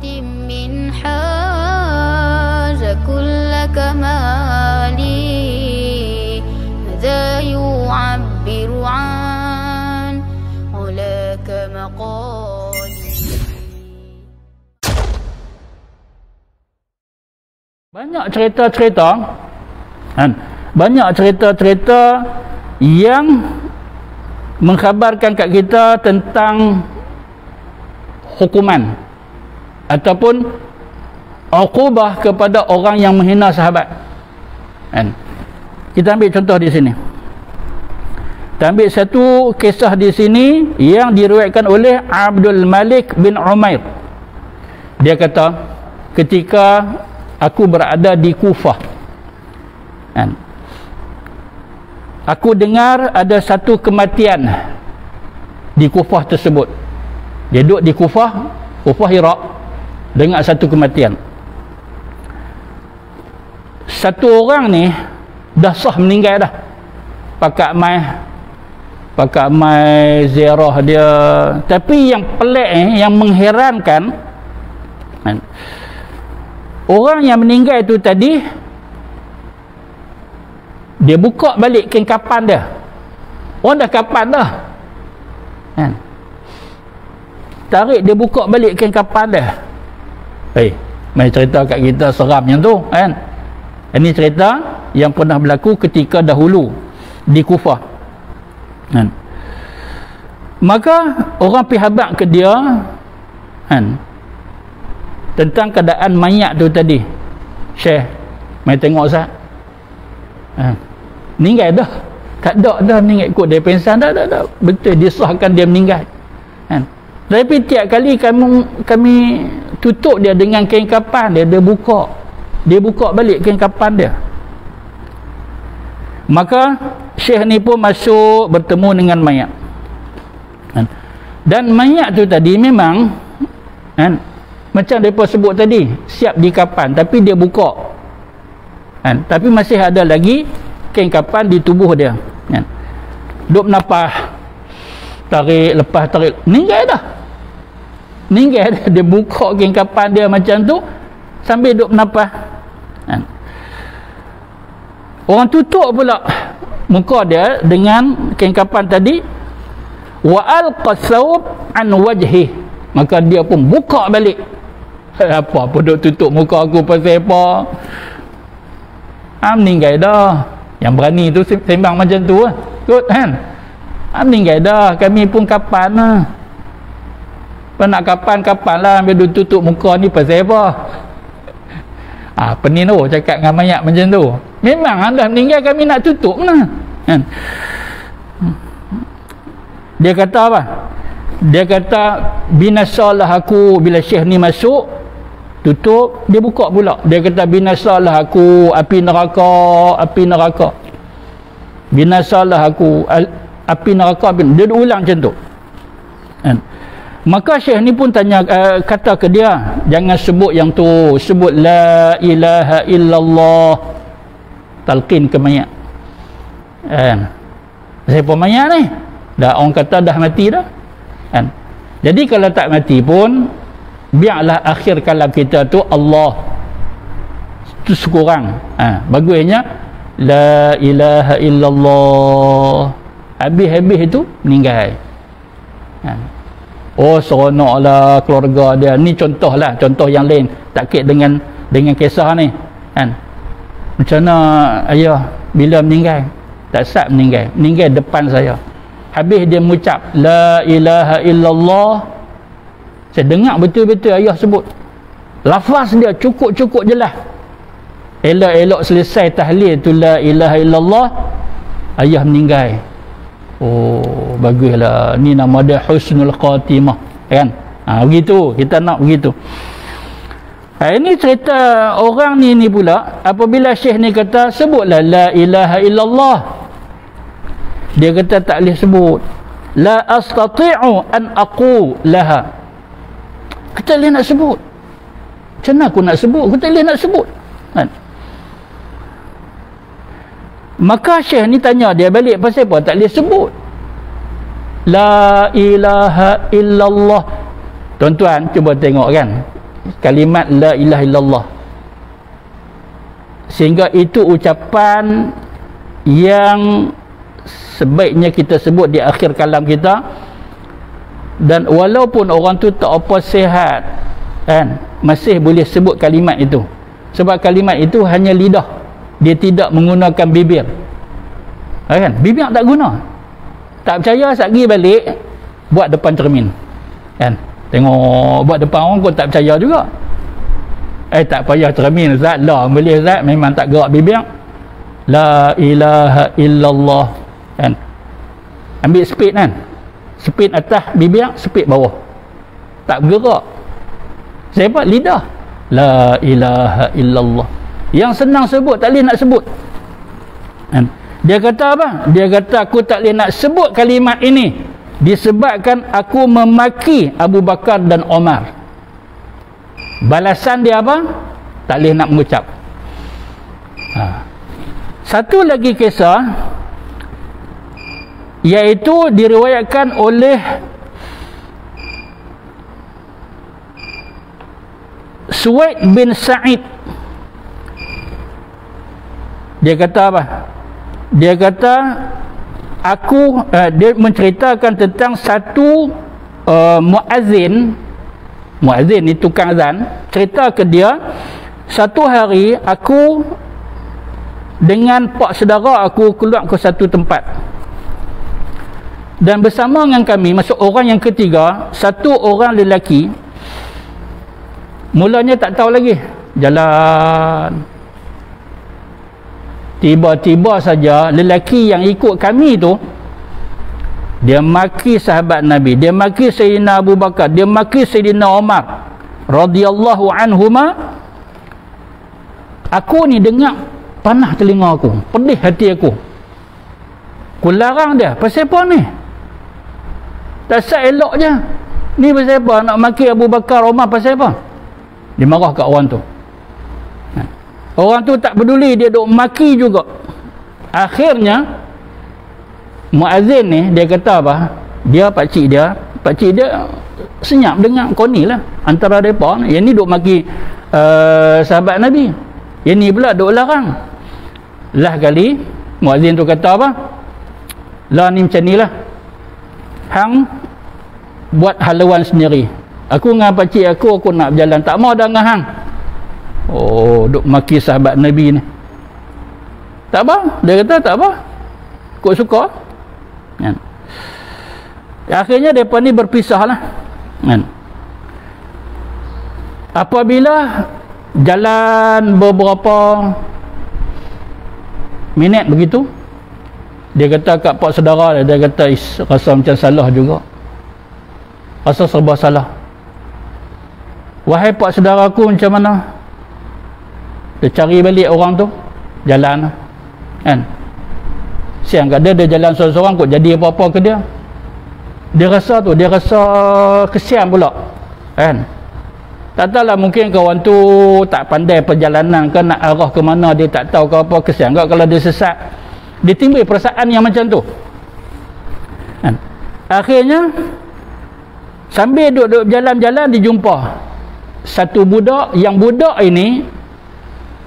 من حاز كل كمالي هذا يعبر عن علاك مقالي. Banyak cerita-cerita banyak cerita-cerita yang mengkhabarkan kat kita tentang hukuman ataupun uqubah kepada orang yang menghina sahabat. Kita ambil contoh di sini. Kita ambil satu kisah di sini yang diriwayatkan oleh Abdul Malik bin Umair. Dia kata, ketika aku berada di Kufah, aku dengar ada satu kematian di Kufah tersebut. Dia duduk di Kufah Iraq, dengar satu kematian. Satu orang ni dah sah meninggal dah. Pakat mai ziarah dia. Tapi yang pelik yang mengherankan, orang yang meninggal itu tadi, dia buka balik kain kapan dia. Orang dah kapan dah. Tarik dia buka balik kain kapan dia. Mai cerita kat kita seram yang tu kan. Ini cerita yang pernah berlaku ketika dahulu di Kufah. Maka orang pergi habaq ke dia tentang keadaan mayat tu tadi. Syekh, mai tengok Ustaz. Meninggal dah. Tak ada dah meninggal, ikut dia pensan dah. Betul disahkan dia meninggal. Tapi tiap kali kami tutup dia dengan kain kapan dia buka balik kain kapan dia. Maka Syekh ni pun masuk bertemu dengan mayat. Dan mayat tu tadi memang macam mereka sebut tadi, siap di kapan, tapi dia buka. Tapi masih ada lagi kain kapan di tubuh dia. Duk menapah, tarik, lepas tarik, meninggal dah. Dia buka kain kapan dia macam tu sambil duk menapah. Orang tutup pula muka dia dengan kain kapan tadi. Wa alqa thawb an wajhi, maka dia pun buka balik. Apa duk tutup muka aku pasal apa? Meninggal dah. Yang berani tu sembang macam tu lah. Kot kan? Meninggal dah. Kami pun kapan lah. Nak kapan lah ambil tutup muka ni pasal apa? Pening tu cakap dengan mayat macam tu. Memang anda meninggal, kami nak tutup lah. Dia kata apa? Dia kata, binasalah aku bila Syekh ni masuk, tutup, dia buka pula. Dia kata, binasalah aku api neraka. Binasalah aku api neraka. Dia ulang macam tu. Maka Syekh ni pun tanya, kata ke dia, jangan sebut yang tu, sebut la ilaha illallah. Talqin ke mayat. Siapa mayat ni? Dah orang kata dah mati dah. Jadi kalau tak mati pun, biarlah akhir kalam kita tu Allah. Itu sekurang. Bagusnya la ilaha illallah. Habis-habis itu meninggal. Seronoklah keluarga dia. Ni contoh lah, contoh yang lain. Tak kait dengan kisah ni. Macam mana ayah bila meninggal? Tak sat meninggal depan saya. Habis dia mengucap la ilaha illallah. Saya dengar betul-betul ayah sebut. Lafaz dia cukup jelas. Elok-elok selesai tahlil tu la ilaha illallah, ayah meninggal. Baguslah. Ni nama dia husnul khatimah, kan? Begitu kita nak begitu. Ini cerita orang ni pula, apabila Syekh ni kata sebutlah la ilaha illallah, dia kata tak boleh sebut. La astati'u an aqulaha. Kita boleh nak sebut. Macam mana aku nak sebut? Kita boleh nak sebut. Maka Syekh ni tanya dia balik, pasal apa tak boleh sebut la ilaha illallah? Tuan-tuan cuba tengok kan, kalimat la ilaha illallah, sehingga itu ucapan yang sebaiknya kita sebut di akhir kalam kita. Dan walaupun orang tu tak apa sihat kan, masih boleh sebut kalimat itu, sebab kalimat itu hanya lidah, dia tidak menggunakan bibir kan, bibir tak guna. Tak percaya satgi balik buat depan cermin kan, tengok buat depan orang pun tak percaya juga. Tak payah cermin Zat lah, boleh Zat memang tak gerak bibir, la ilaha illallah kan, ambil speed kan, speed atas bibir, speed bawah, tak bergerak. Siapa? Lidah. La ilaha illallah, yang senang sebut tak boleh nak sebut kan? Dia kata apa? Dia kata aku tak boleh nak sebut kalimat ini disebabkan aku memaki Abu Bakar dan Omar. Balasan dia apa? Tak boleh nak mengucap. Satu lagi kisah, iaitu diriwayatkan oleh Suwaid bin Sa'id. Dia kata apa? Dia kata dia menceritakan tentang satu muazzin ni tukang azan, cerita ke dia, satu hari aku dengan pak saudara aku keluar ke satu tempat, dan bersama dengan kami masuk orang yang ketiga, satu orang lelaki. Mulanya tak tahu lagi jalan, tiba-tiba saja lelaki yang ikut kami tu, dia maki sahabat Nabi, dia maki Sayyidina Abu Bakar, dia maki Sayyidina Umar radhiyallahu anhuma. Aku ni dengar panah telinga aku, pedih hati aku. Aku larang dia, pasal apa ni? Tak sah elok je. Ni pasal apa nak maki Abu Bakar, Umar, pasal apa? Dia marah kat orang tu. Orang tu tak peduli, dia duk maki juga. Akhirnya muazzin ni dia kata apa? Dia pakcik dia senyap dengar kau ni lah antara mereka ni. Yang ni duk maki sahabat Nabi, yang ni pula duk larang. Lah kali muazzin tu kata apa? Lah ni macam ni lah, hang buat haluan sendiri. Aku dengan pakcik aku nak berjalan, tak mau dah dengan hang. Oh, duk maki sahabat Nabi ni. Tak apa, dia kata tak apa, kau suka kan? Akhirnya mereka ni berpisah lah kan? Apabila jalan beberapa minit begitu, dia kata kat pak saudara dia kata, rasa macam salah juga, rasa serba salah. Wahai pak saudara aku, macam mana? Dia cari balik orang tu, jalan kan, siang kat dia jalan seorang-seorang, kok jadi apa-apa ke dia. Dia rasa kesian pula kan. Tak tahulah, mungkin kawan tu tak pandai perjalanan ke, nak arah ke mana dia tak tahu ke apa, kesian kat kalau dia sesat. Dia timbul perasaan yang macam tu kan. Akhirnya sambil duduk jalan-jalan, dijumpa satu budak, yang budak ini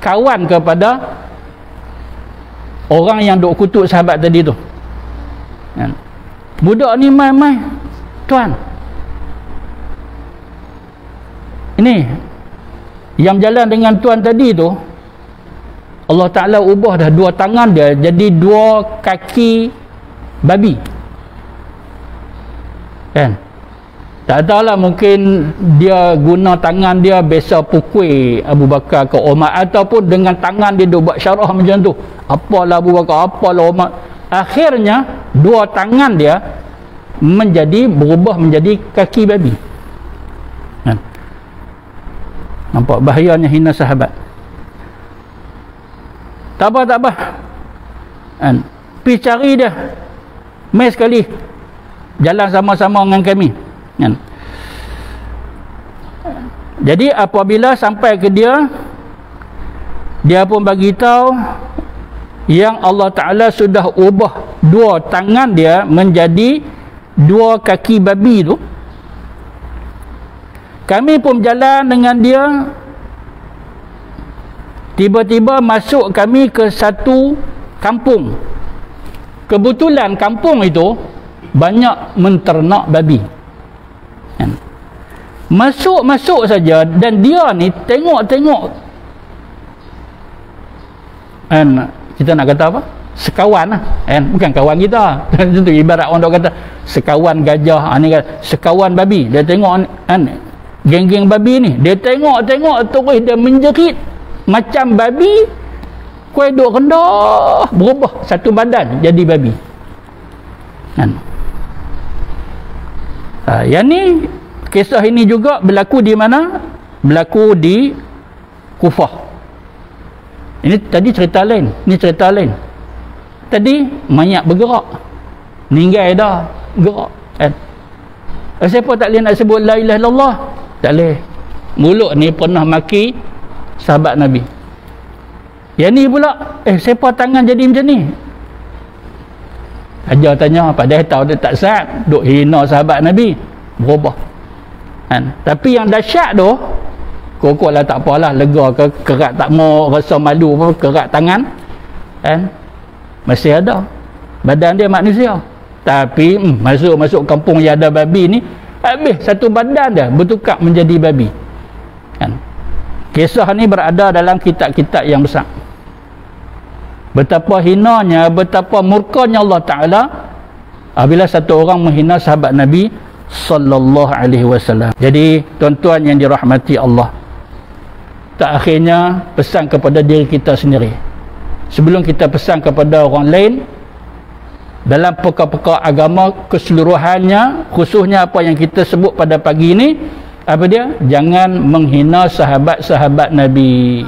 kawan kepada orang yang duk kutuk sahabat tadi tu kan. Budak ni mai tuan, ini yang jalan dengan tuan tadi tu, Allah Ta'ala ubah dah dua tangan dia jadi dua kaki babi kan. Tak tahulah, mungkin dia guna tangan dia biasa pukul Abu Bakar ke Umar, ataupun dengan tangan dia buat syarah macam tu, apalah Abu Bakar, apalah Umar. Akhirnya dua tangan dia berubah menjadi kaki babi kan? Nampak bahayanya hina sahabat. Tak apa kan? Pergi cari dia, mai sekali jalan sama-sama dengan kami kan? Jadi apabila sampai ke dia, dia pun bagi tahu yang Allah Ta'ala sudah ubah dua tangan dia menjadi dua kaki babi tu. Kami pun berjalan dengan dia. Tiba-tiba masuk kami ke satu kampung. Kebetulan kampung itu banyak menternak babi. Kan? Masuk saja, dan dia ni tengok-tengok, kan, kita nak kata apa? Sekawan lah, kan? Bukan kawan kita. Itu ibarat orang kata sekawan gajah, ni kan, sekawan babi. Dia tengok, kan, geng-geng babi ni, dia tengok-tengok terus dia menjerit macam babi. Kau duduk rendah, berubah satu badan jadi babi, kan? Yang ni, kisah ini juga berlaku di mana? Berlaku di Kufah. Ini tadi cerita lain, ni cerita lain. Tadi mayat bergerak, meninggal dah, gerak, kan? Siapa tak boleh nak sebut la ilaha illallah? Tak boleh. Mulut ni pernah maki sahabat Nabi. Yang ni pula, siapa tangan jadi macam ni? Ajar tanya, padahal tahu dia tak sah, duk hina sahabat Nabi, berubah, kan? Tapi yang dahsyat tu, kokok lah tak apalah, lega ke, kerat tak mau, rasa malu pun, kerat tangan, kan? Masih ada badan dia manusia. Tapi masuk kampung yang ada babi ni, habis satu badan dia bertukar menjadi babi, kan? Kisah ni berada dalam kitab-kitab yang besar. Betapa hinanya, betapa murkanya Allah Ta'ala apabila satu orang menghina sahabat Nabi sallallahu alaihi wasallam. Jadi tuan-tuan yang dirahmati Allah, tak akhirnya pesan kepada diri kita sendiri, sebelum kita pesan kepada orang lain dalam perkara-perkara agama keseluruhannya, khususnya apa yang kita sebut pada pagi ini, apa dia? Jangan menghina sahabat-sahabat Nabi.